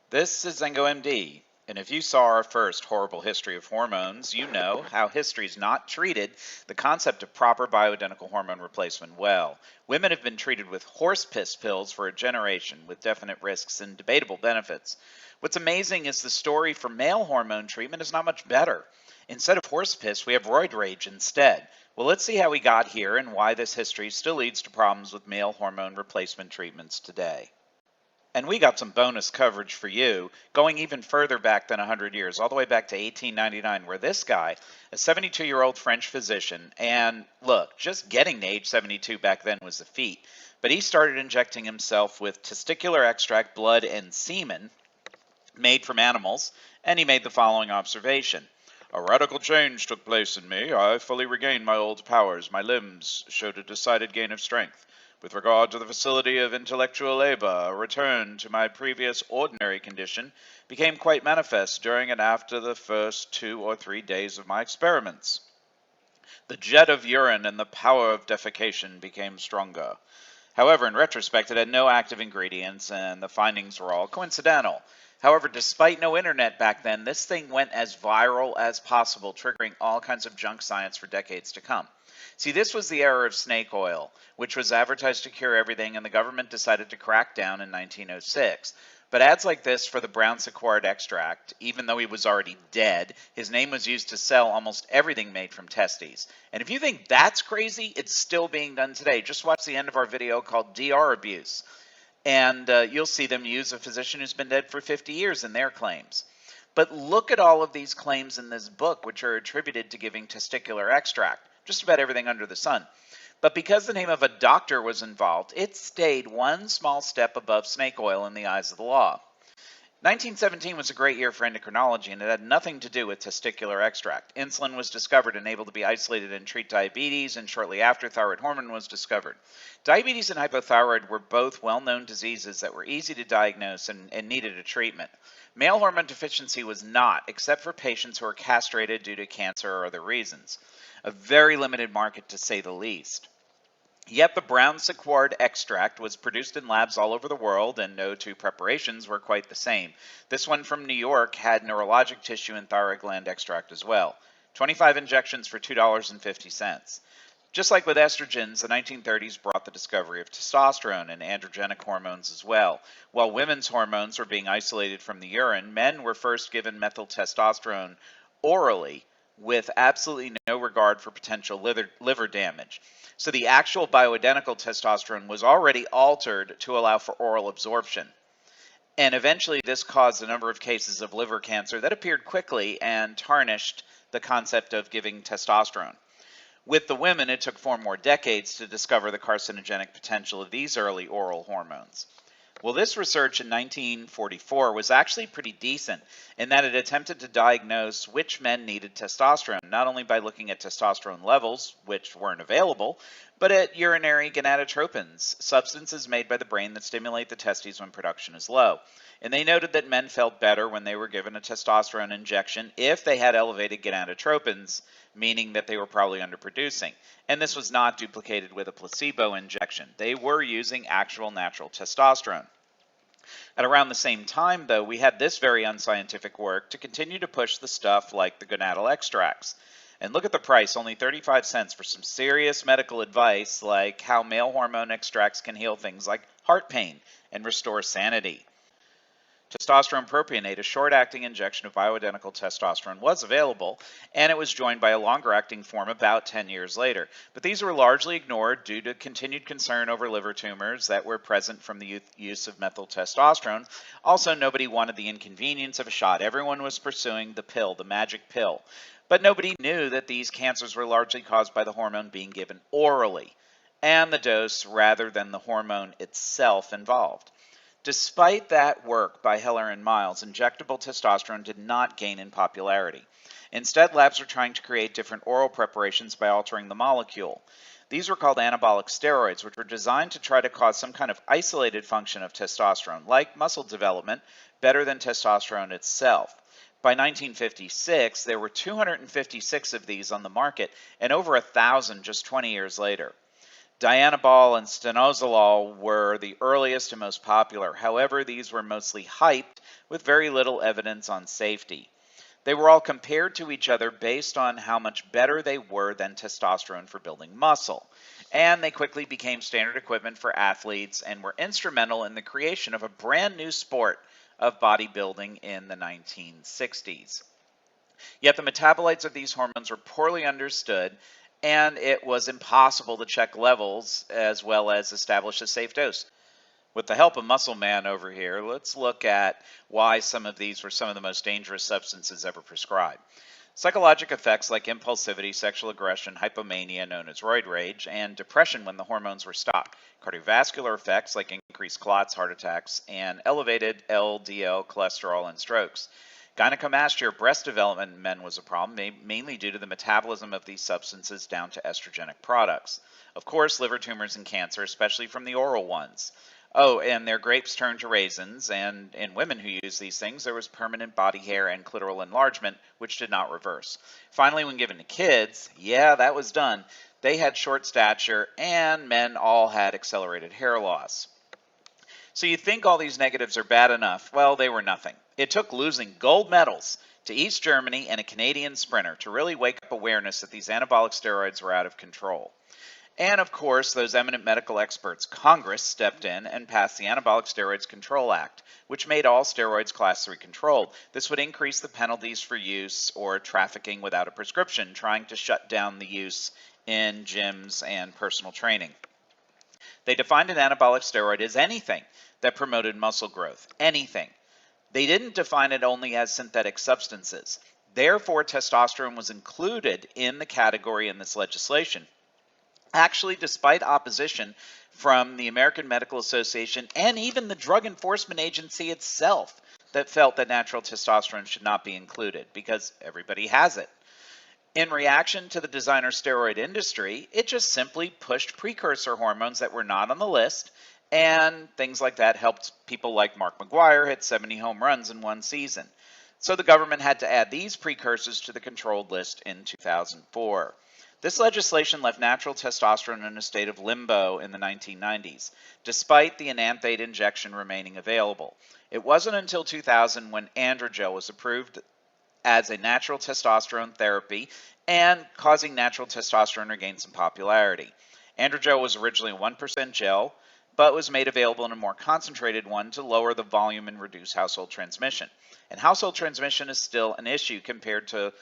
This is ZengoMD, and if you saw our first horrible history of hormones, you know how history's not treated the concept of proper bioidentical hormone replacement well. Women have been treated with horse piss pills for a generation with definite risks and debatable benefits. What's amazing is the story for male hormone treatment is not much better. Instead of horse piss, we have roid rage instead. Well, let's see how we got here and why this history still leads to problems with male hormone replacement treatments today. And we got some bonus coverage for you, going even further back than 100 years, all the way back to 1899, where this guy, a 72-year-old French physician, and look, just getting to age 72 back then was a feat, but he started injecting himself with testicular extract, blood, and semen made from animals, and he made the following observation. A radical change took place in me. I fully regained my old powers. My limbs showed a decided gain of strength. With regard to the facility of intellectual labor, a return to my previous ordinary condition became quite manifest during and after the first 2 or 3 days of my experiments. The jet of urine and the power of defecation became stronger. However, in retrospect, it had no active ingredients, and the findings were all coincidental. However, despite no internet back then, this thing went as viral as possible, triggering all kinds of junk science for decades to come. See, this was the era of snake oil, which was advertised to cure everything, and the government decided to crack down in 1906. But ads like this for the brown sequoia extract, even though he was already dead, his name was used to sell almost everything made from testes. And if you think that's crazy, it's still being done today. Just watch the end of our video called DR Abuse, and you'll see them use a physician who's been dead for 50 years in their claims. But look at all of these claims in this book, which are attributed to giving testicular extract. Just about everything under the sun. But because the name of a doctor was involved, it stayed one small step above snake oil in the eyes of the law. 1917 was a great year for endocrinology, and it had nothing to do with testicular extract. Insulin was discovered and able to be isolated and treat diabetes, and shortly after, thyroid hormone was discovered. Diabetes and hypothyroid were both well-known diseases that were easy to diagnose and needed a treatment. Male hormone deficiency was not, except for patients who were castrated due to cancer or other reasons. A very limited market, to say the least. Yet the brown sequoia extract was produced in labs all over the world, and no two preparations were quite the same. This one from New York had neurologic tissue and thyroid gland extract as well. 25 injections for $2.50. Just like with estrogens, the 1930s brought the discovery of testosterone and androgenic hormones as well. While women's hormones were being isolated from the urine, men were first given methyl testosterone orally, with absolutely no regard for potential liver damage. So the actual bioidentical testosterone was already altered to allow for oral absorption. And eventually this caused a number of cases of liver cancer that appeared quickly and tarnished the concept of giving testosterone. With the women, it took 4 more decades to discover the carcinogenic potential of these early oral hormones. Well, this research in 1944 was actually pretty decent in that it attempted to diagnose which men needed testosterone, not only by looking at testosterone levels, which weren't available, but at urinary gonadotropins, substances made by the brain that stimulate the testes when production is low. And they noted that men felt better when they were given a testosterone injection if they had elevated gonadotropins, meaning that they were probably underproducing. And this was not duplicated with a placebo injection. They were using actual natural testosterone. At around the same time, though, we had this very unscientific work to continue to push the stuff like the gonadal extracts. And look at the price, only 35 cents for some serious medical advice like how male hormone extracts can heal things like heart pain and restore sanity. Testosterone propionate, a short-acting injection of bioidentical testosterone, was available, and it was joined by a longer-acting form about 10 years later. But these were largely ignored due to continued concern over liver tumors that were present from the use of methyl testosterone. Also, nobody wanted the inconvenience of a shot. Everyone was pursuing the pill, the magic pill. But nobody knew that these cancers were largely caused by the hormone being given orally, and the dose rather than the hormone itself involved. Despite that work by Heller and Miles, injectable testosterone did not gain in popularity. Instead, labs were trying to create different oral preparations by altering the molecule. These were called anabolic steroids, which were designed to try to cause some kind of isolated function of testosterone, like muscle development, better than testosterone itself. By 1956, there were 256 of these on the market, and over 1,000 just 20 years later. Dianabol and stanozolol were the earliest and most popular. However, these were mostly hyped with very little evidence on safety. They were all compared to each other based on how much better they were than testosterone for building muscle. And they quickly became standard equipment for athletes and were instrumental in the creation of a brand new sport of bodybuilding in the 1960s. Yet the metabolites of these hormones were poorly understood, and it was impossible to check levels as well as establish a safe dose. With the help of Muscle Man over here, let's look at why some of these were some of the most dangerous substances ever prescribed. Psychologic effects like impulsivity, sexual aggression, hypomania, known as roid rage, and depression when the hormones were stopped. Cardiovascular effects like increased clots, heart attacks, and elevated LDL cholesterol and strokes. Gynecomastia, or breast development in men, was a problem, mainly due to the metabolism of these substances down to estrogenic products. Of course, liver tumors and cancer, especially from the oral ones. Oh, and their grapes turned to raisins, and in women who use these things, there was permanent body hair and clitoral enlargement, which did not reverse. Finally, when given to kids, yeah, that was done. They had short stature, and men all had accelerated hair loss. So you think all these negatives are bad enough. Well, they were nothing. It took losing gold medals to East Germany and a Canadian sprinter to really wake up awareness that these anabolic steroids were out of control. And of course, those eminent medical experts, Congress, stepped in and passed the Anabolic Steroids Control Act, which made all steroids Class 3 controlled. This would increase the penalties for use or trafficking without a prescription, trying to shut down the use in gyms and personal training. They defined an anabolic steroid as anything that promoted muscle growth, anything. They didn't define it only as synthetic substances. Therefore, testosterone was included in the category in this legislation. Actually, despite opposition from the American Medical Association and even the Drug Enforcement Agency itself that felt that natural testosterone should not be included because everybody has it. In reaction to the designer steroid industry, it just simply pushed precursor hormones that were not on the list, and things like that helped people like Mark McGwire hit 70 home runs in one season. So the government had to add these precursors to the controlled list in 2004. This legislation left natural testosterone in a state of limbo in the 1990s, despite the enanthate injection remaining available. It wasn't until 2000 when androgel was approved as a natural testosterone therapy and causing natural testosterone to gain some popularity. Androgel was originally a 1% gel, but was made available in a more concentrated one to lower the volume and reduce household transmission. And household transmission is still an issue compared to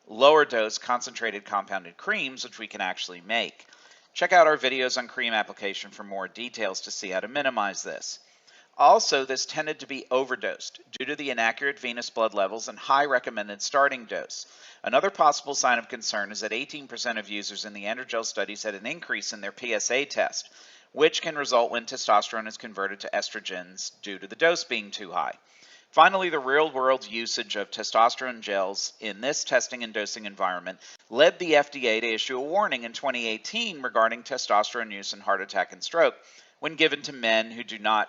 lower dose concentrated compounded creams, which we can actually make. Check out our videos on cream application for more details to see how to minimize this. Also, this tended to be overdosed due to the inaccurate venous blood levels and high recommended starting dose. Another possible sign of concern is that 18% of users in the androgel studies had an increase in their PSA test, which can result when testosterone is converted to estrogens due to the dose being too high. Finally, the real-world usage of testosterone gels in this testing and dosing environment led the FDA to issue a warning in 2018 regarding testosterone use in heart attack and stroke when given to men who do not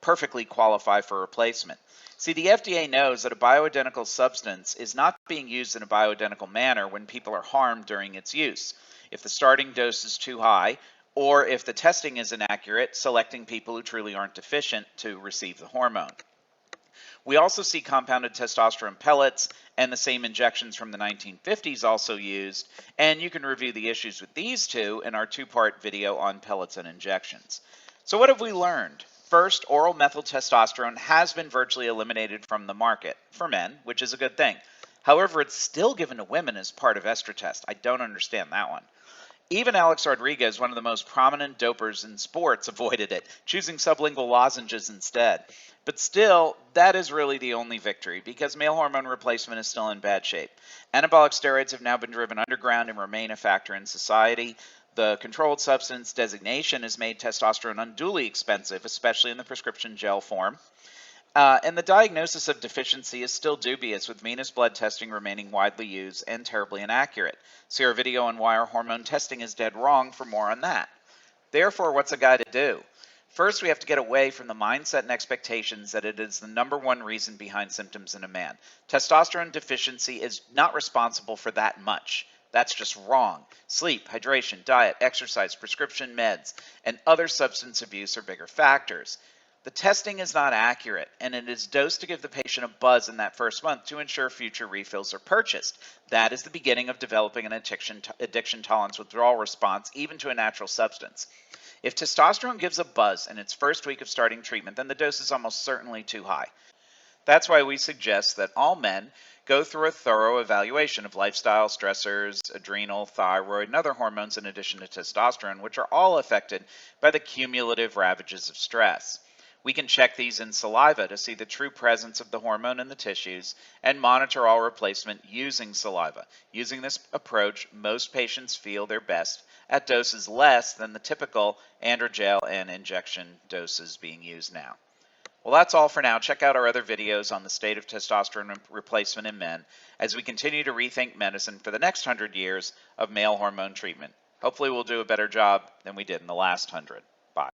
perfectly qualify for replacement. See, the FDA knows that a bioidentical substance is not being used in a bioidentical manner when people are harmed during its use. If the starting dose is too high, or if the testing is inaccurate, selecting people who truly aren't deficient to receive the hormone. We also see compounded testosterone pellets and the same injections from the 1950s also used, and you can review the issues with these two in our two-part video on pellets and injections. So what have we learned? First, oral methyl testosterone has been virtually eliminated from the market for men, which is a good thing. However, it's still given to women as part of EstroTest. I don't understand that one. Even Alex Rodriguez, one of the most prominent dopers in sports, avoided it, choosing sublingual lozenges instead. But still, that is really the only victory, because male hormone replacement is still in bad shape. Anabolic steroids have now been driven underground and remain a factor in society. The controlled substance designation has made testosterone unduly expensive, especially in the prescription gel form. And the diagnosis of deficiency is still dubious, with venous blood testing remaining widely used and terribly inaccurate. See our video on why our hormone testing is dead wrong for more on that. Therefore, what's a guy to do? First, we have to get away from the mindset and expectations that it is the #1 reason behind symptoms in a man. Testosterone deficiency is not responsible for that much. That's just wrong. Sleep, hydration, diet, exercise, prescription meds, and other substance abuse are bigger factors. The testing is not accurate, and it is dosed to give the patient a buzz in that first month to ensure future refills are purchased. That is the beginning of developing an addiction tolerance withdrawal response, even to a natural substance. If testosterone gives a buzz in its first week of starting treatment, then the dose is almost certainly too high. That's why we suggest that all men go through a thorough evaluation of lifestyle, stressors, adrenal, thyroid, and other hormones in addition to testosterone, which are all affected by the cumulative ravages of stress. We can check these in saliva to see the true presence of the hormone in the tissues and monitor all replacement using saliva. Using this approach, most patients feel their best at doses less than the typical androgel and injection doses being used now. Well, that's all for now. Check out our other videos on the state of testosterone replacement in men as we continue to rethink medicine for the next 100 years of male hormone treatment. Hopefully we'll do a better job than we did in the last 100.